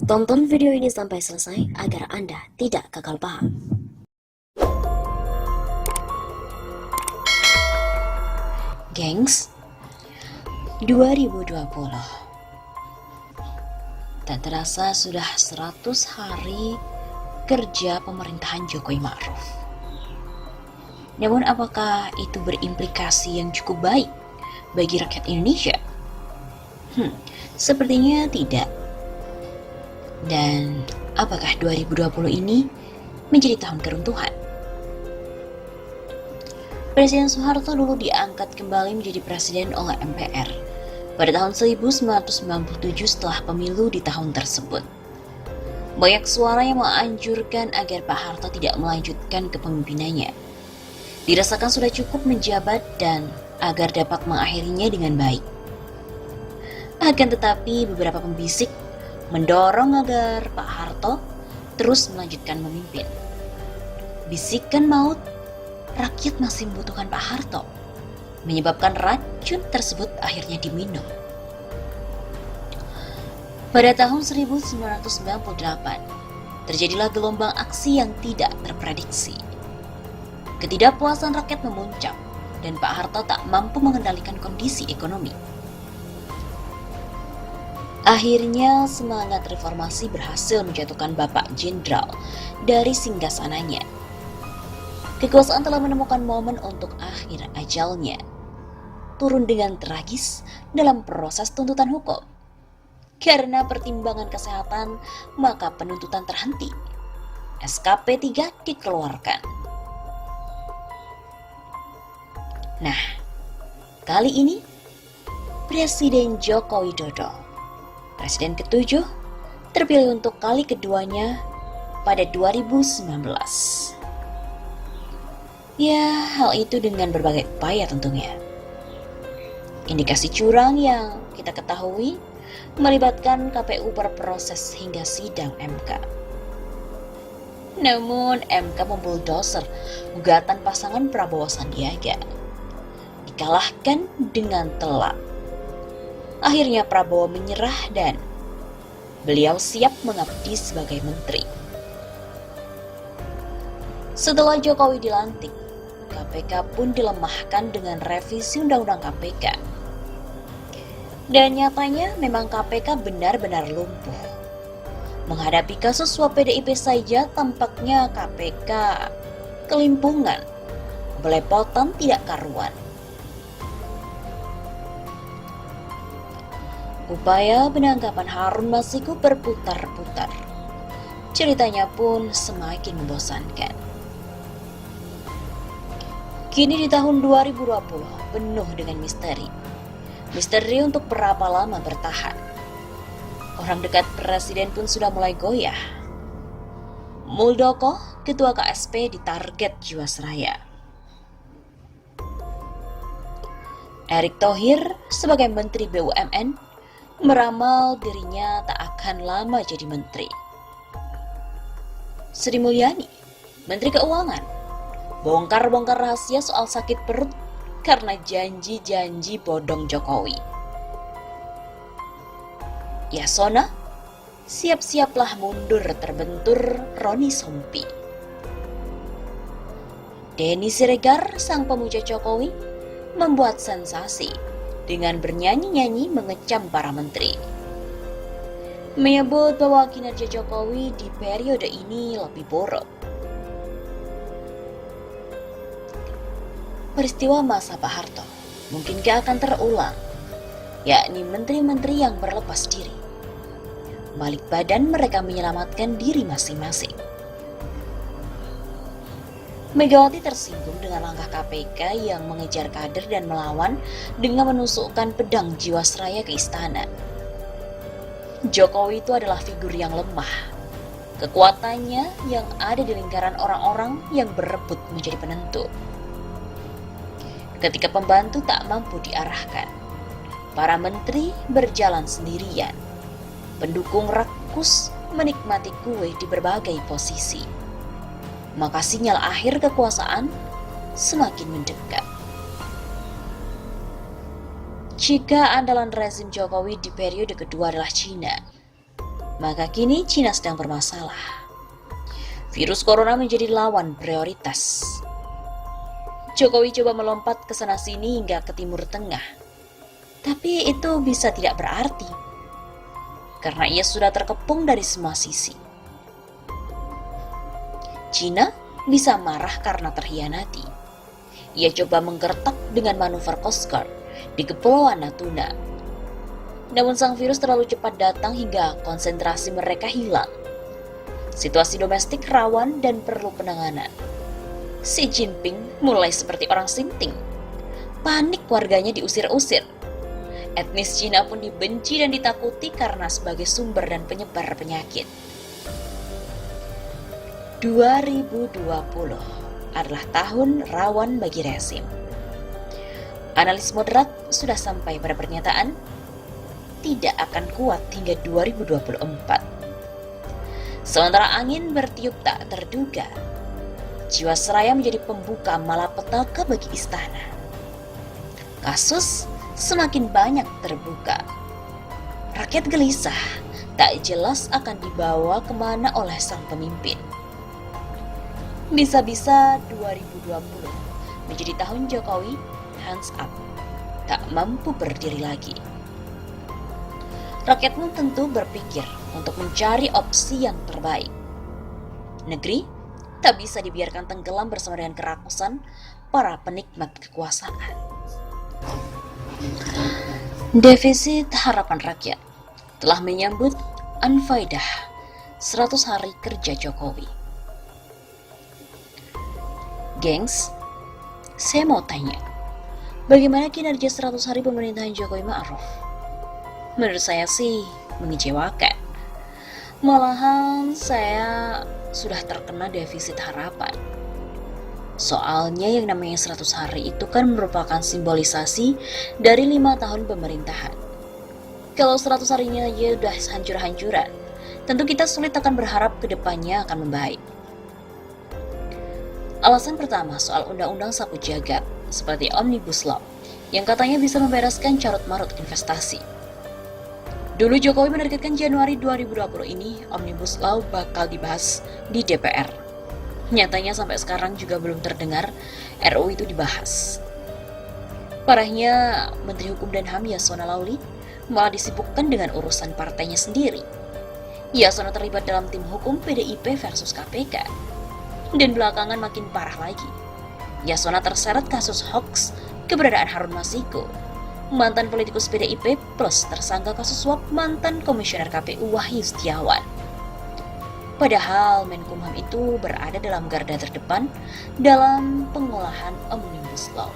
Tonton video ini sampai selesai agar Anda tidak gagal paham. Gengs, 2020. Tak terasa sudah 100 hari kerja pemerintahan Jokowi Ma'ruf. Namun apakah itu berimplikasi yang cukup baik bagi rakyat Indonesia? Sepertinya tidak. Dan apakah 2020 ini menjadi tahun keruntuhan? Presiden Soeharto dulu diangkat kembali menjadi presiden oleh MPR pada tahun 1997 setelah pemilu di tahun tersebut. Banyak suara yang menganjurkan agar Pak Harto tidak melanjutkan kepemimpinannya. Dirasakan sudah cukup menjabat dan agar dapat mengakhirinya dengan baik. Akan tetapi beberapa pembisik mendorong agar Pak Harto terus melanjutkan memimpin. Bisikan maut, rakyat masih membutuhkan Pak Harto, menyebabkan racun tersebut akhirnya diminum. Pada tahun 1998, terjadilah gelombang aksi yang tidak terprediksi. Ketidakpuasan rakyat memuncak dan Pak Harto tak mampu mengendalikan kondisi ekonomi. Akhirnya semangat reformasi berhasil menjatuhkan Bapak Jenderal dari singgasananya. Kekuasaan telah menemukan momen untuk akhir ajalnya. Turun dengan tragis dalam proses tuntutan hukum. Karena pertimbangan kesehatan, maka penuntutan terhenti. SKP 3 dikeluarkan. Nah, kali ini Presiden Joko Widodo, Presiden ke-7, terpilih untuk kali keduanya pada 2019. Ya, hal itu dengan berbagai upaya tentunya. Indikasi curang yang kita ketahui melibatkan KPU berproses hingga sidang MK. Namun MK membuldoser gugatan pasangan Prabowo Sandiaga. Dikalahkan dengan telak. Akhirnya Prabowo menyerah dan beliau siap mengabdi sebagai menteri. Setelah Jokowi dilantik, KPK pun dilemahkan dengan revisi Undang-Undang KPK. Dan nyatanya memang KPK benar-benar lumpuh. Menghadapi kasus suap PDIP saja tampaknya KPK kelimpungan, belepotan tidak karuan. Upaya penangkapan Harun Masiku berputar-putar. Ceritanya pun semakin membosankan. Kini di tahun 2020 penuh dengan misteri. Misteri untuk berapa lama bertahan. Orang dekat presiden pun sudah mulai goyah. Muldoko, ketua KSP, ditarget Jiwasraya. Erick Thohir sebagai Menteri BUMN meramal dirinya tak akan lama jadi menteri. Sri Mulyani, Menteri Keuangan, bongkar-bongkar rahasia soal sakit perut karena janji-janji bodong Jokowi. Yasona, siap-siaplah mundur terbentur Roni Sompi. Denny Siregar, sang pemuja Jokowi, membuat sensasi dengan bernyanyi-nyanyi mengecam para menteri. Menyebut bahwa kinerja Jokowi di periode ini lebih buruk. Peristiwa masa Pak Harto mungkinkah akan terulang, yakni menteri-menteri yang berlepas diri. Balik badan mereka menyelamatkan diri masing-masing. Megawati tersinggung dengan langkah KPK yang mengejar kader dan melawan dengan menusukkan pedang Jiwasraya ke istana. Jokowi itu adalah figur yang lemah. Kekuatannya yang ada di lingkaran orang-orang yang berebut menjadi penentu. Ketika pembantu tak mampu diarahkan, para menteri berjalan sendirian. Pendukung rakus menikmati kue di berbagai posisi. Maka sinyal akhir kekuasaan semakin mendekat. Jika andalan rezim Jokowi di periode kedua adalah Cina, maka kini Cina sedang bermasalah. Virus corona menjadi lawan prioritas. Jokowi coba melompat ke sana-sini hingga ke Timur Tengah. Tapi itu bisa tidak berarti, karena ia sudah terkepung dari semua sisi. Cina bisa marah karena terhianati. Ia coba menggertak dengan manuver Coast Guard di Kepulauan Natuna. Namun sang virus terlalu cepat datang hingga konsentrasi mereka hilang. Situasi domestik rawan dan perlu penanganan. Xi Jinping mulai seperti orang sinting. Panik warganya diusir-usir. Etnis Cina pun dibenci dan ditakuti karena sebagai sumber dan penyebar penyakit. 2020 adalah tahun rawan bagi rezim. Analis moderat sudah sampai pada pernyataan tidak akan kuat hingga 2024. Sementara angin bertiup tak terduga, Jiwasraya menjadi pembuka malapetaka bagi istana. Kasus semakin banyak terbuka. Rakyat gelisah, tak jelas akan dibawa kemana oleh sang pemimpin. Bisa-bisa 2020 menjadi tahun Jokowi hands up, tak mampu berdiri lagi. Rakyat pun tentu berpikir untuk mencari opsi yang terbaik. Negeri tak bisa dibiarkan tenggelam bersama dengan kerakusan para penikmat kekuasaan. Defisit harapan rakyat telah menyambut Anfaidah 100 hari kerja Jokowi. Gengs, saya mau tanya, bagaimana kinerja 100 hari pemerintahan Jokowi Ma'ruf? Menurut saya sih mengecewakan. Malahan saya sudah terkena defisit harapan. Soalnya yang namanya 100 hari itu kan merupakan simbolisasi dari 5 tahun pemerintahan. Kalau 100 harinya aja udah hancur-hancuran, tentu kita sulit akan berharap ke depannya akan membaik. Alasan pertama soal undang-undang sapu jagat seperti Omnibus Law yang katanya bisa membereskan carut-marut investasi. Dulu Jokowi menargetkan Januari 2020 ini Omnibus Law bakal dibahas di DPR. Nyatanya sampai sekarang juga belum terdengar RUU itu dibahas. Parahnya Menteri Hukum dan HAM Yasona Laoly malah disibukkan dengan urusan partainya sendiri. Yasona terlibat dalam tim hukum PDIP versus KPK. Dan belakangan makin parah lagi. Yasona terseret kasus hoax keberadaan Harun Masiku, mantan politikus PDIP plus tersangka kasus suap mantan komisioner KPU Wahyu Setiawan. Padahal Menkumham itu berada dalam garda terdepan dalam pengolahan Omnibus Law.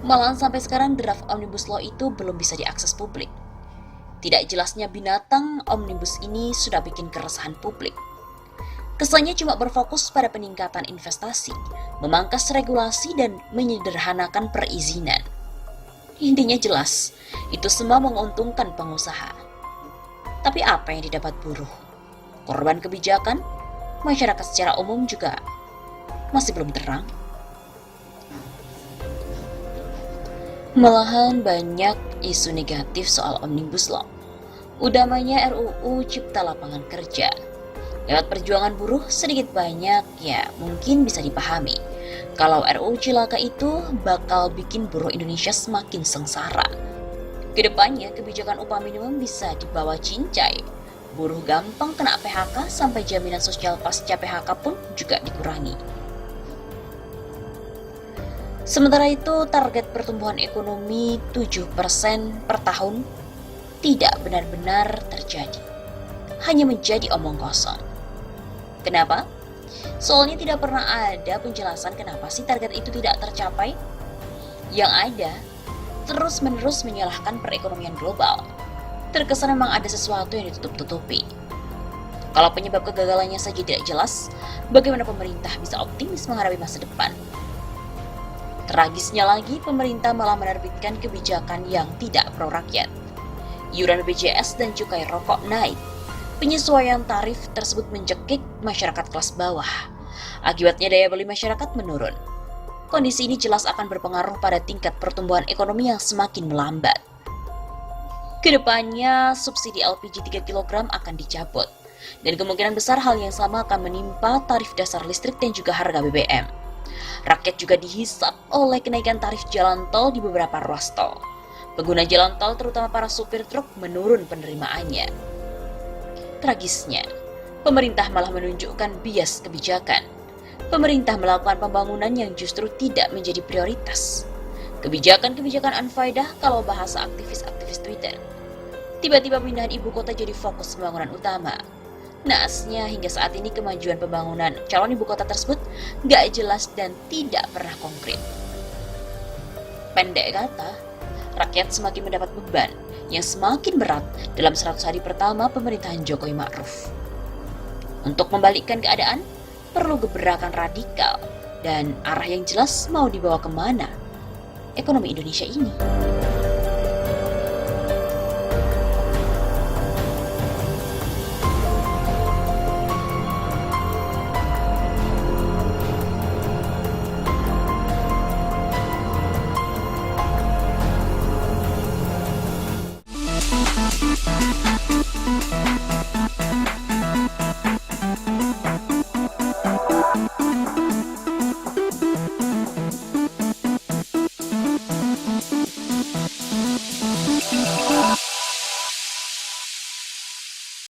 Malahan sampai sekarang draft Omnibus Law itu belum bisa diakses publik. Tidak jelasnya binatang Omnibus ini sudah bikin keresahan publik. Kesannya cuma berfokus pada peningkatan investasi, memangkas regulasi dan menyederhanakan perizinan. Intinya jelas, itu semua menguntungkan pengusaha. Tapi apa yang didapat buruh? Korban kebijakan, masyarakat secara umum juga masih belum terang. Malahan banyak isu negatif soal Omnibus Law. Utamanya RUU Cipta Lapangan Kerja. Lewat perjuangan buruh sedikit banyak ya mungkin bisa dipahami. Kalau RUU Cilaka itu bakal bikin buruh Indonesia semakin sengsara. Kedepannya kebijakan upah minimum bisa dibawa cincai. Buruh gampang kena PHK sampai jaminan sosial pasca PHK pun juga dikurangi. Sementara itu target pertumbuhan ekonomi 7% per tahun tidak benar-benar terjadi. Hanya menjadi omong kosong. Kenapa? Soalnya tidak pernah ada penjelasan kenapa sih target itu tidak tercapai. Yang ada, terus-menerus menyalahkan perekonomian global. Terkesan memang ada sesuatu yang ditutup-tutupi. Kalau penyebab kegagalannya saja tidak jelas, bagaimana pemerintah bisa optimis menghadapi masa depan? Tragisnya lagi, pemerintah malah menerbitkan kebijakan yang tidak pro rakyat. Iuran BPJS dan cukai rokok naik. Penyesuaian tarif tersebut mencekik masyarakat kelas bawah. Akibatnya daya beli masyarakat menurun. Kondisi ini jelas akan berpengaruh pada tingkat pertumbuhan ekonomi yang semakin melambat. Kedepannya, subsidi LPG 3 kg akan dicabut, dan kemungkinan besar hal yang sama akan menimpa tarif dasar listrik dan juga harga BBM. Rakyat juga dihisap oleh kenaikan tarif jalan tol di beberapa ruas tol. Pengguna jalan tol, terutama para supir truk, menurun penerimaannya. Tragisnya, pemerintah malah menunjukkan bias kebijakan. Pemerintah melakukan pembangunan yang justru tidak menjadi prioritas. Kebijakan-kebijakan unfaedah kalau bahasa aktivis-aktivis Twitter. Tiba-tiba pindahan ibu kota jadi fokus pembangunan utama. Naasnya hingga saat ini kemajuan pembangunan calon ibu kota tersebut gak jelas dan tidak pernah konkret. Pendek kata, rakyat semakin mendapat beban yang semakin berat dalam 100 hari pertama pemerintahan Jokowi Ma'ruf. Untuk membalikkan keadaan, perlu gebrakan radikal dan arah yang jelas mau dibawa kemana ekonomi Indonesia ini.